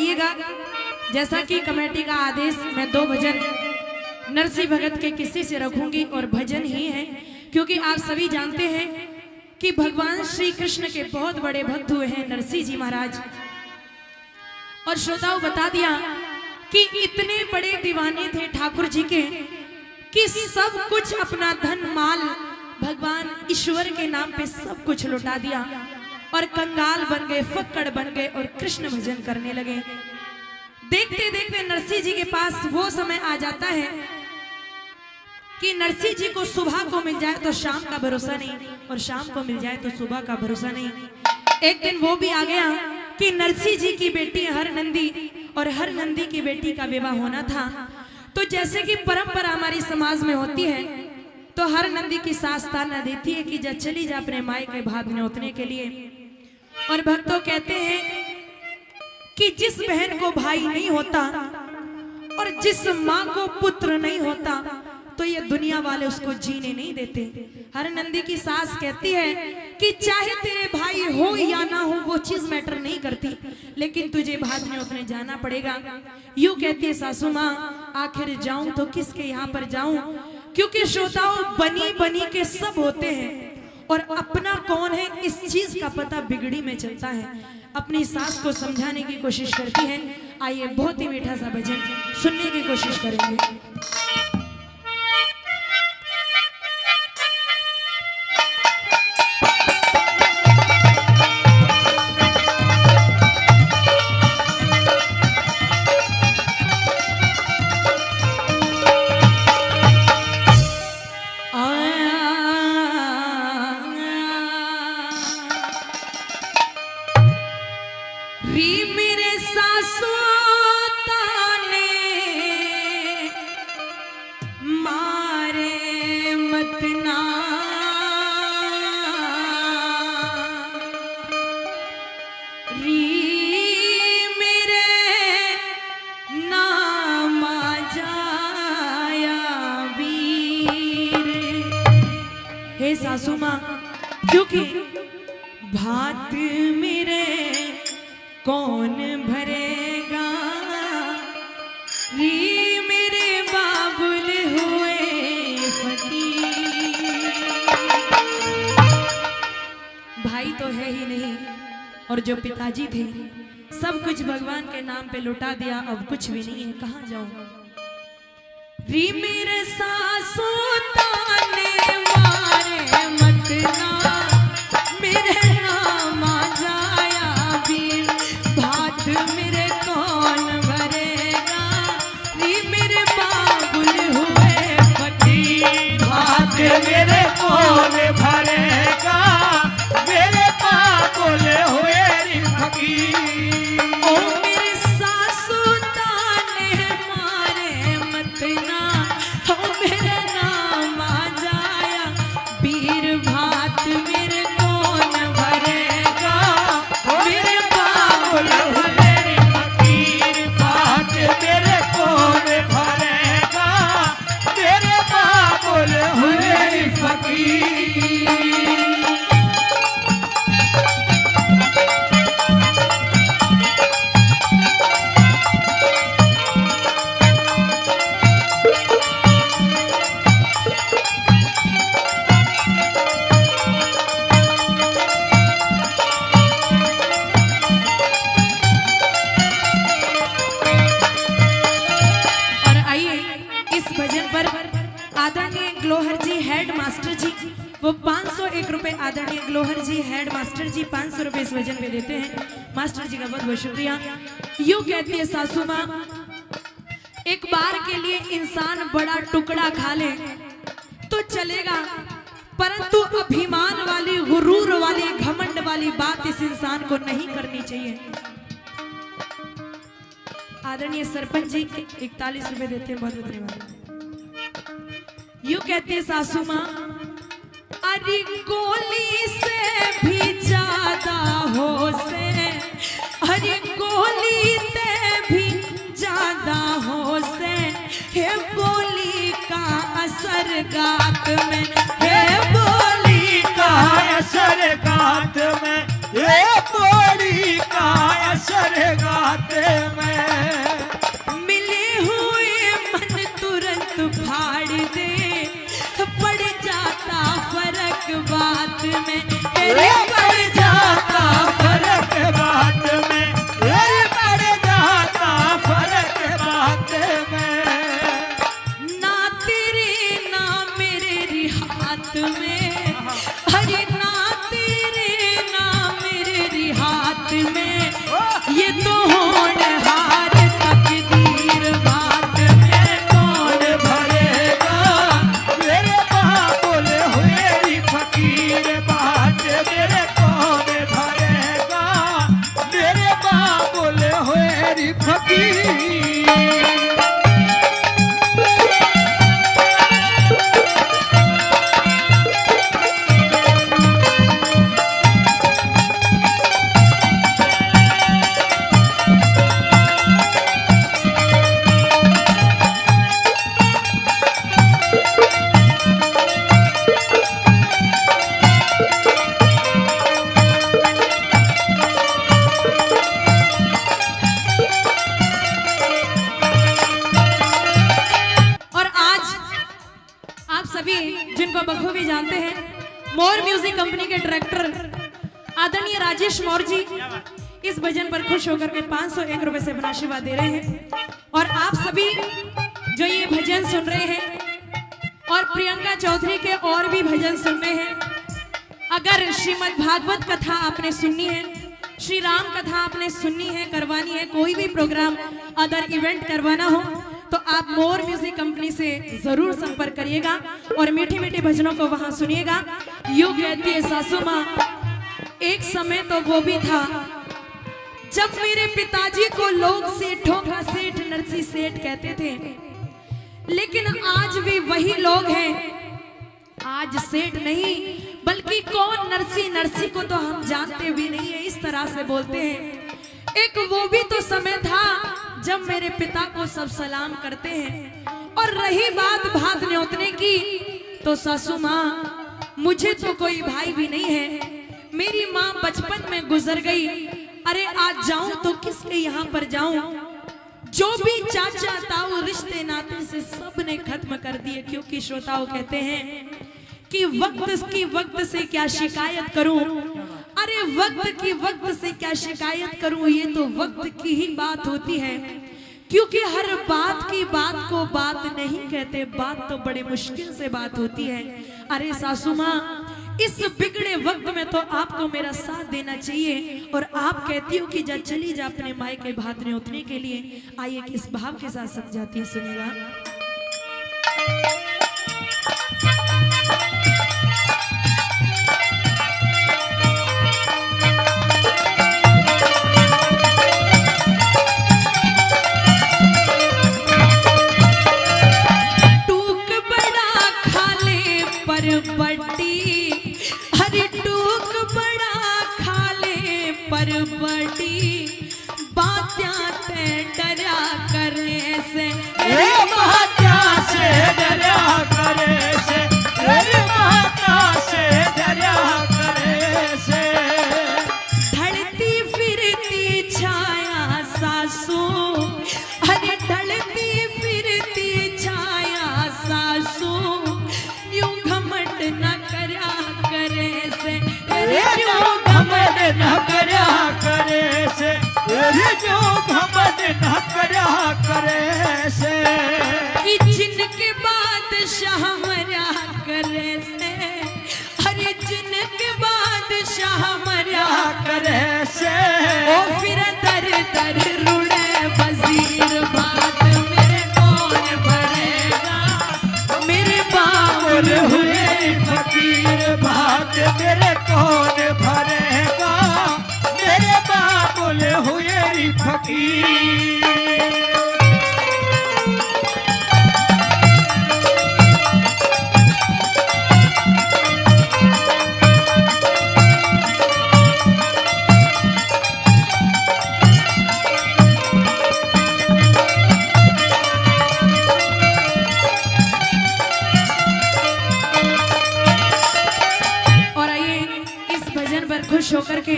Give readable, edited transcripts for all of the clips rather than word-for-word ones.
आइएगा। जैसा कि कमेटी का आदेश, मैं 2 भजन नरसिंह भगत के किस्से से रखूंगी और भजन ही है, क्योंकि आप सभी जानते हैं कि भगवान श्री कृष्ण के बहुत बड़े भक्त हुए हैं नरसिंह जी महाराज। और श्रोताओं बता दिया कि इतने बड़े दीवाने थे ठाकुर जी के कि सब कुछ अपना धन माल भगवान ईश्वर के नाम पे सब कुछ लुटा दिया और कंगाल बन गए, फक्कड़ बन गए और कृष्ण भजन करने लगे। देखते देखते नरसिंह जी के पास वो समय आ जाता है कि नरसिंह जी को सुबह को मिल जाए तो शाम का भरोसा नहीं, और शाम को मिल जाए तो सुबह का भरोसा नहीं। एक दिन वो भी आ गया कि नरसिंह जी की बेटी हर नंदी और हर नंदी की बेटी का विवाह होना था। तो जैसे कि परंपरा हमारी समाज में होती है, तो हर नंदी की सास ताना देती है कि जा चली जा अपने माई के भाग न्योतने के लिए। और भक्तों कहते हैं कि जिस बहन को भाई नहीं होता और जिस माँ को पुत्र नहीं होता, तो ये दुनिया वाले उसको जीने नहीं देते। हर नंदी की सास कहती है कि चाहे तेरे भाई हो या ना हो वो चीज मैटर नहीं करती, लेकिन तुझे भाग न्योतने जाना पड़ेगा। यूं कहती है सासू माँ, आखिर जाऊं तो किसके यहाँ पर जाऊं, क्योंकि श्रोताओं बनी बनी के सब होते हैं और अपना कौन है इस चीज का पता बिगड़ी में चलता है। अपनी सास को समझाने की कोशिश करती है। आइए बहुत ही मीठा सा भजन सुनने की कोशिश करेंगे। सासू माँ, क्योंकि भात मेरे कौन भरेगा, री मेरे बाबुल हुए फकीर। भाई तो है ही नहीं, और जो पिताजी थे सब कुछ भगवान के नाम पे लुटा दिया, अब कुछ भी नहीं है, कहाँ जाऊं। री मेरे सासू ताने मारे मत ना, मेरे नाम आ जाया वीर, भात मेरे कौन भरेगा, री मेरे बाबुल हुए फकीर। भात मेरे कौन भरेगा, मेरे बाबुल हुए रे फकीर। ओ मेरे सासू ताने मारे मत ना, ओ मेरे नाम आ जाया वीर, भात मेरे कौन भरेगा, मेरे बाबुल हुए रे फकीर। भात मेरे कौन भरेगा, मेरे बाबुल हुए रे फकीर। आदरणीय ग्लोहर जी हेड मास्टर जी वो 501 रुपए, आदरणीय ग्लोहर जी हेड मास्टर जी 500 रुपए इस वजन पे देते हैं। मास्टर जी का बहुत बहुत शुक्रिया। यूं कहती है सासू माँ, एक बार के लिए इंसान बड़ा टुकड़ा खा ले तो चलेगा, परंतु अभिमान वाली, गुरूर वाली, घमंड वाली बात इस इंसान को नहीं करनी चाहिए। आदरणीय सरपंच जी 41 रुपए देते हैं, बहुत बहुत धन्यवाद। यूं कहती है सासू माँ, अरे गोली से भी ज्यादा हो से, अरे गोली से भी ज्यादा हो से, हे गोली का असर गात में, हे गोली का असर गात में, हे गोली का असर तेरे गाते में। मिले हुए मन तुरंत फाड़ दे, पड़ जाता फर्क बात में, तेरे पड़ जाता फर्क बात में, तेरे पड़ जाता फर्क बात में। ना तेरे ना मेरे हाथ में, अरे ना तेरे ना मेरे हाथ में, ये तो होनहार तकदीर बात में कौन भरेगा मेरे बाबुल हुए फकीर बात मेरे कौन भरेगा मेरे बाबुल हुए फकीर। जिनको बखूबी जानते हैं, मोर म्यूजिक कंपनी के डायरेक्टर आदरणीय राजेश मौर्य जी इस भजन पर खुश होकर के 501 रुपए से आशीर्वाद दे रहे हैं। और आप सभी जो ये भजन सुन रहे हैं और प्रियंका चौधरी के और भी भजन सुन रहे हैं, अगर श्रीमद् भागवत कथा आपने सुननी है, श्री राम कथा आपने सुननी है, करवानी है, कोई भी प्रोग्राम अदर इवेंट करवाना हो तो आप मोर म्यूजिक कंपनी से जरूर संपर्क करिएगा और मीठे मीठे भजनों को वहां सुनिएगा। यूं कहती है सासू माँ, एक समय तो वो भी था जब मेरे पिताजी को लोग सेठों का सेठ नरसी सेठ कहते थे, लेकिन आज भी वही लोग हैं। आज सेठ नहीं बल्कि कौन नरसी, नरसी को तो हम जानते भी नहीं है, इस तरह से बोलते हैं। एक वो भी तो समय था जब मेरे पिता को सब सलाम करते हैं। और रही बात भात न्योतने की, तो सासू माँ मुझे तो कोई भाई भी नहीं है, मेरी माँ बचपन में गुजर गई। अरे आज जाऊं तो किसके यहाँ पर जाऊं, जो भी चाचा ताऊ रिश्ते नाते से सब ने खत्म कर दिए, क्योंकि श्रोताओं कहते हैं कि वक्त से क्या शिकायत करूं। अरे वक्त से क्या शिकायत करूं, ये तो वक्त की ही बात होती है, क्योंकि हर बात की बात को बात नहीं कहते, बात तो बड़े मुश्किल से बात होती है। अरे सासू माँ, इस बिगड़े वक्त में तो आपको मेरा साथ देना चाहिए, और आप कहती हो कि जा चली जा अपने माई के भात न्योतने के लिए। आइए किस भाव के साथ सक जाती है सुनिएगा। न करया करे से, जो घमंड न करया करे से, कि जिनके बादशाह मरा करे से, अरे जिनके बादशाह मरा करे से, ओ फिर दर दर रुड़े वजीर बात मेरे कौन भरेगा, मेरे बाबुल हुए फकीर बात मेरे कौन भरेगा, मेरे बाबुल हुए फकीर। खुश होकर के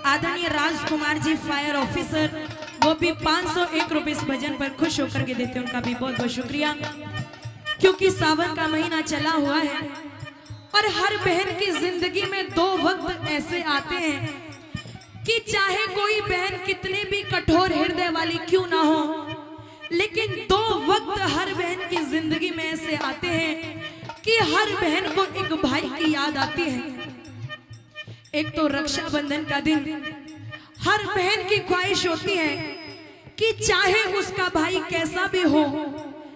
आदरणीय राज कुमार जी फायर ऑफिसर, वो भी 501 रुपए इस भजन पर खुश होकर के देते हैं, उनका भी बहुत बहुत शुक्रिया। क्योंकि सावन का महीना चला हुआ है और हर बहन की जिंदगी में 2 वक्त ऐसे आते हैं कि चाहे कोई बहन कितने भी कठोर हृदय वाली क्यों ना हो, लेकिन 2 वक्त हर बहन की जिंदगी में ऐसे आते हैं कि हर बहन को एक भाई की याद आती है। एक तो रक्षाबंधन का दिन, हर बहन की ख्वाहिश होती है कि चाहे उसका भाई कैसा भी हो,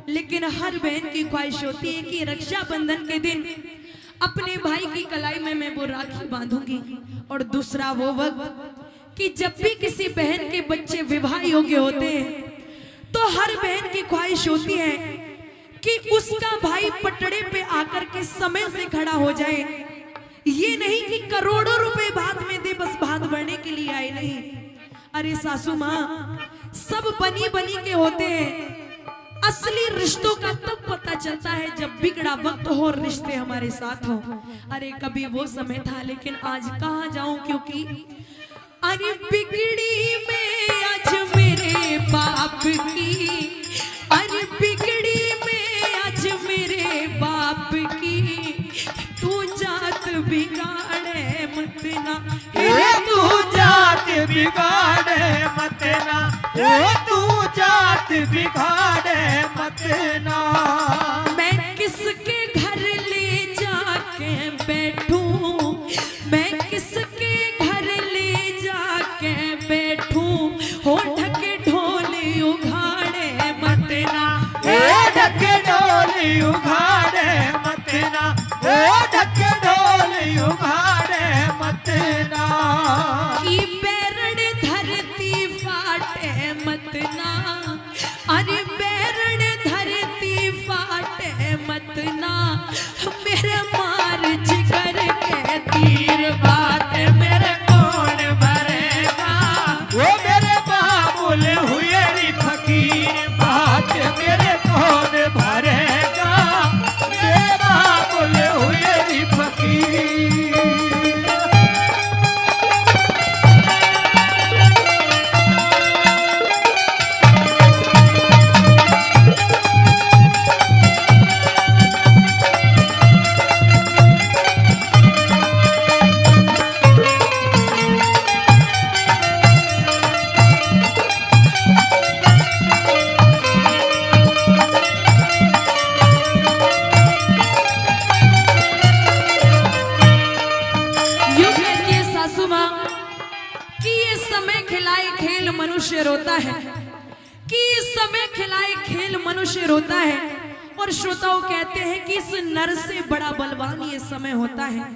लेकिन हर बहन की ख्वाहिश होती है कि रक्षाबंधन के दिन अपने भाई की कलाई में मैं वो राखी बांधूंगी। और दूसरा वो वक्त कि जब भी किसी बहन के बच्चे विवाह योग्य होते हैं तो हर बहन की ख्वाहिश होती है कि उसका भाई पटड़े पे आकर के समय से खड़ा हो जाए। ये नहीं कि करोड़ों रुपए भात में दे बस भात भरने के लिए आए, नहीं। अरे सासू माँ, सब बनी बनी के होते हैं। असली रिश्तों का तब पता चलता है जब बिगड़ा वक्त हो और रिश्ते हमारे साथ हो। अरे कभी वो समय था, लेकिन आज कहाँ जाऊं, क्योंकि अरे बिगड़ी में आज मेरे बाप की, अरे बिगड़ी में आज मेरे बाप की, तू जात बिगाड़े मत ना, तू जात बिगाड़े मत ना, तू जात बिगाड़े मत ना। मैं किसके घर ले जाके बैठूं, मैं किसके घर ले जाके बैठूं, हो ढके ढोली उघाड़े मत ना, ढके ढोली उघाड़े मत ना, ढके ढोली उघाड़े मत ना। की बैरण धरती फाटे मत ना, अरे बैरण धरती फाटे मत ना, मेरे मार जिगर के तीर बात मेरे कौन भरेगा, वो मेरे बाबुल हुए री फकीर बात मेरे कौन भरेगा, मेरे बाबुल हुए री फकीर। मनुष्य रोता है, कि इस समय खिलाए खेल मनुष्य रोता है। और श्रोताओं कहते हैं कि इस नर से बड़ा बलवान ये समय होता है।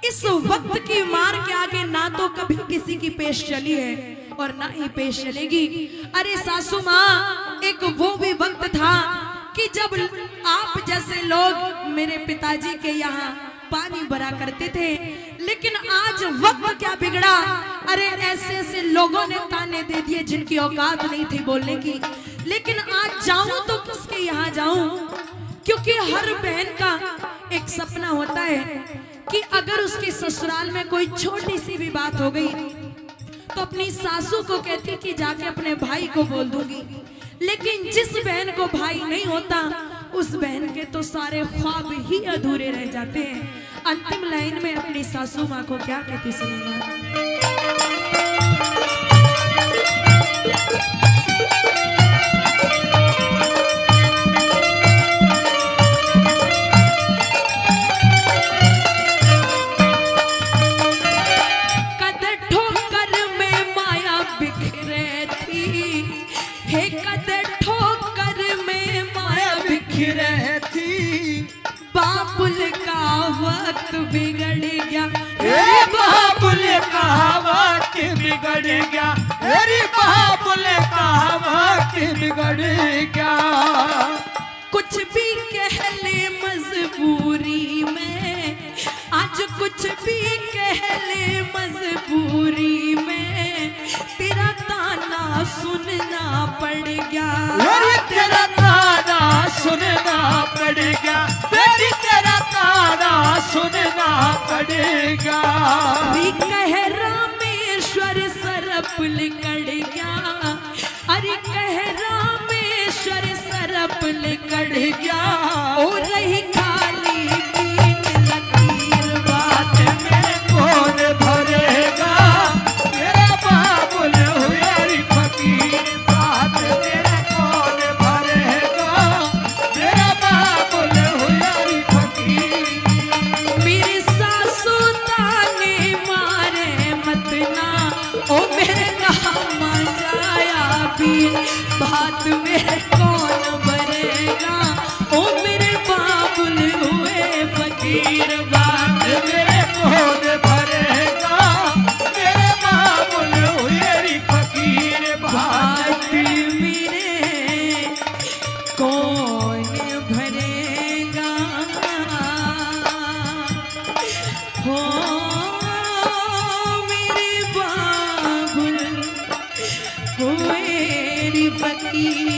इस वक्त की मार के आगे ना तो कभी किसी की पेश चली है और ना ही पेश चलेगी। अरे सासू माँ, एक वो भी वक्त था कि जब आप जैसे लोग मेरे पिताजी के यहाँ पानी भरा करते थे, लेकिन आज वक्त क्या बिगड़ा। अरे ऐसे ऐसे लोगों ने ताने दे दिए जिनकी औकात नहीं थी बोलने की। लेकिन आज जाऊं तो किसके यहाँ जाऊं, क्योंकि हर बहन का एक सपना होता है कि अगर उसके ससुराल में कोई छोटी सी भी बात हो गई तो अपनी सासू को कहती कि जाके अपने भाई को बोल दूंगी। लेकिन जिस बहन को भाई नहीं होता उस बहन के तो सारे ख्वाब ही अधूरे रह जाते हैं। अंतिम लाइन में अपनी सासू माँ को क्या कहती सुनिएगा। बाबुल का वक्त बिगड़ गया, बाबुल का वक्त बिगड़ गया, अरे बाबुल का वक्त बिगड़ गया। कुछ भी कह ले मजबूरी में, आज कुछ भी कह ले मजबूरी में, तेरा ताना सुनना पड़ गया, अरे तेरा ताना सुनना पड़ गया, बेटी तेरा ताना सुनना पड़ेगा। कह रामेश्वर सर सरप लिकड़ गया, अरे कह रामेश्वर सरप लिकड़ गया, ओ रही खाली बीन लकीर बात में कौन भरेगा मेरा बाबुल हुआरी फकीर बात मेरा कौन भरेगा मेरा बाबुल हुआरी फकीर। मेरे सासू ताने मारे मत ना, ओ मेरे काम जाया बीन बात मेरे कौन भरेगा, ओ मेरे बाबुल हुए फकीर बात मेरे कौन भरेगा मेरे बाबुल हुआरी फकीर बात मेरे कौन भरेगा, हो मेरे बाबुल हुए फकीर।